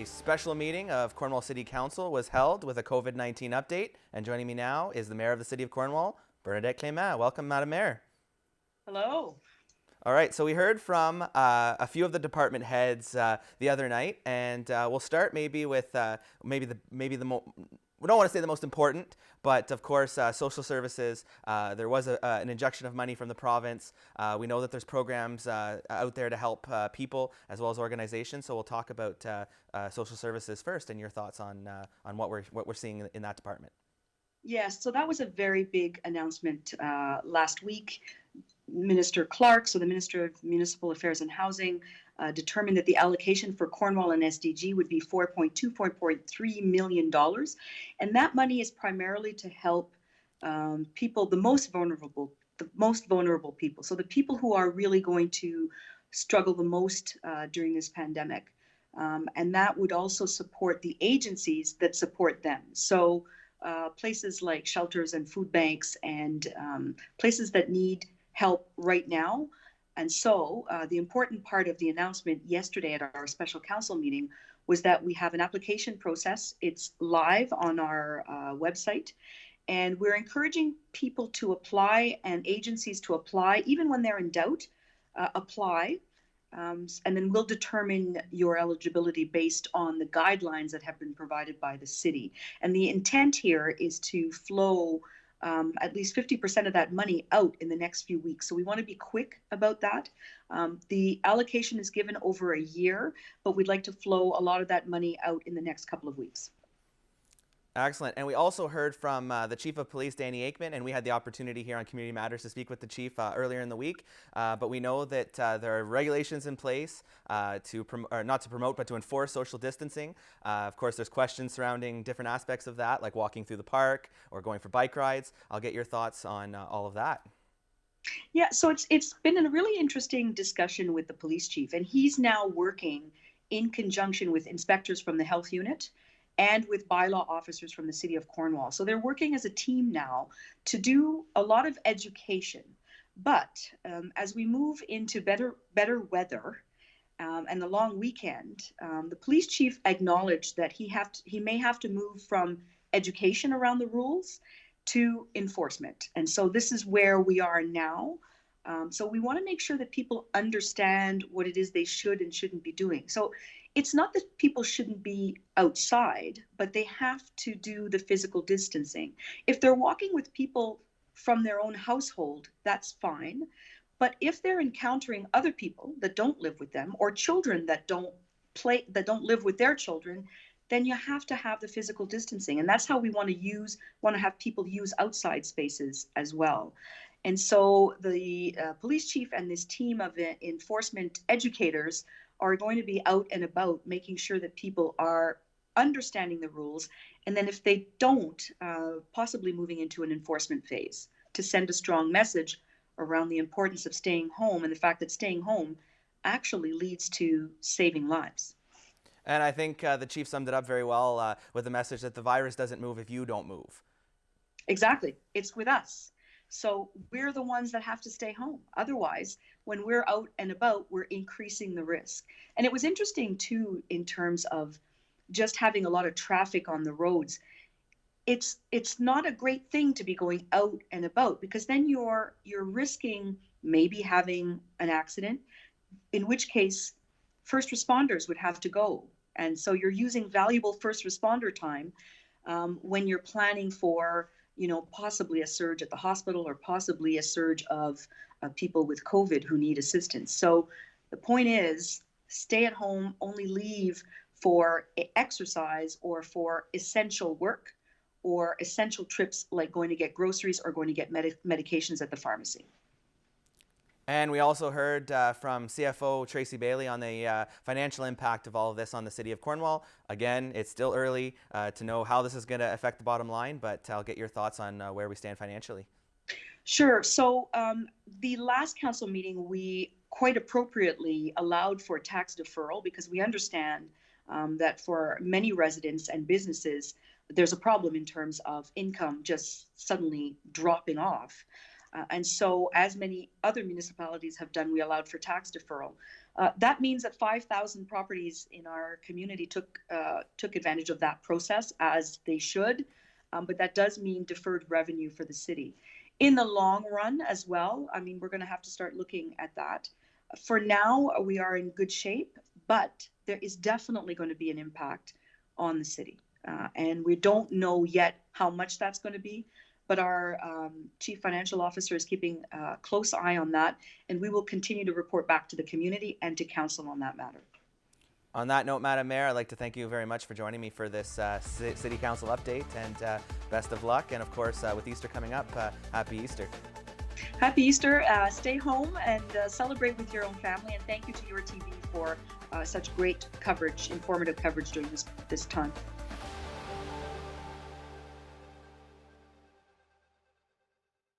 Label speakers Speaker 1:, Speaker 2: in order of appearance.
Speaker 1: A special meeting of Cornwall City Council was held with a COVID-19 update, and joining me now is the Mayor of the City of Cornwall, Bernadette Clement. Welcome, Madam Mayor.
Speaker 2: Hello.
Speaker 1: All right, so we heard from a few of the department heads the other night, and we'll start maybe with we don't want to say the most important, but of course, social services. There was an injection of money from the province. We know that there's programs out there to help people as well as organizations. So we'll talk about social services first, and your thoughts on what we're seeing in that department.
Speaker 2: Yes, so that was a very big announcement last week. Minister Clark, so the Minister of Municipal Affairs and Housing, determined that the allocation for Cornwall and SDG would be $4.3 million. And that money is primarily to help people, the most vulnerable people. So the people who are really going to struggle the most during this pandemic. And that would also support the agencies that support them. So places like shelters and food banks and places that need help right now. And so the important part of the announcement yesterday at our special council meeting was that we have an application process. It's live on our website, and we're encouraging people to apply and agencies to apply. Even when they're in doubt, apply. And then we'll determine your eligibility based on the guidelines that have been provided by the city. And the intent here is to flow at least 50% of that money out in the next few weeks. So we want to be quick about that. The allocation is given over a year, but we'd like to flow a lot of that money out in the next couple of weeks.
Speaker 1: Excellent. And we also heard from the Chief of Police, Danny Aikman, and we had the opportunity here on Community Matters to speak with the Chief earlier in the week. But we know that there are regulations in place not to promote, but to enforce social distancing. Of course, there's questions surrounding different aspects of that, like walking through the park or going for bike rides. I'll get your thoughts on all of that.
Speaker 2: Yeah, so it's been a really interesting discussion with the police chief, and he's now working in conjunction with inspectors from the health unit and with bylaw officers from the City of Cornwall. So they're working as a team now to do a lot of education. But as we move into better weather and the long weekend, the police chief acknowledged that he may have to move from education around the rules to enforcement. And so this is where we are now. So we want to make sure that people understand what it is they should and shouldn't be doing. So it's not that people shouldn't be outside, but they have to do the physical distancing. If they're walking with people from their own household, that's fine. But if they're encountering other people that don't live with them, or children that don't live with their children, then you have to have the physical distancing. And that's how we want to have people use outside spaces as well. And so the police chief and this team of enforcement educators are going to be out and about making sure that people are understanding the rules. And then if they don't, possibly moving into an enforcement phase to send a strong message around the importance of staying home and the fact that staying home actually leads to saving lives.
Speaker 1: And I think the Chief summed it up very well with the message that the virus doesn't move if you don't move.
Speaker 2: Exactly. It's with us. So we're the ones that have to stay home. Otherwise, when we're out and about, we're increasing the risk. And it was interesting, too, in terms of just having a lot of traffic on the roads. It's not a great thing to be going out and about, because then you're risking maybe having an accident, in which case first responders would have to go. And so you're using valuable first responder time when you're planning for possibly a surge at the hospital or possibly a surge of people with COVID who need assistance. So the point is, stay at home, only leave for exercise or for essential work or essential trips like going to get groceries or going to get medications at the pharmacy.
Speaker 1: And we also heard from CFO Tracy Bailey on the financial impact of all of this on the City of Cornwall. Again, it's still early to know how this is going to affect the bottom line, but I'll get your thoughts on where we stand financially.
Speaker 2: Sure. So the last council meeting, we quite appropriately allowed for tax deferral because we understand that for many residents and businesses, there's a problem in terms of income just suddenly dropping off. And so, as many other municipalities have done, we allowed for tax deferral. That means that 5,000 properties in our community took advantage of that process, as they should. But that does mean deferred revenue for the city. In the long run as well, I mean, we're going to have to start looking at that. For now, we are in good shape, but there is definitely going to be an impact on the city. And we don't know yet how much that's going to be, but our chief financial officer is keeping a close eye on that, and we will continue to report back to the community and to council on that matter.
Speaker 1: On that note, Madam Mayor, I'd like to thank you very much for joining me for this City Council update, and best of luck. And of course, with Easter coming up, Happy Easter.
Speaker 2: Happy Easter. Stay home and celebrate with your own family. And thank you to your TV for such great coverage, informative coverage during this time.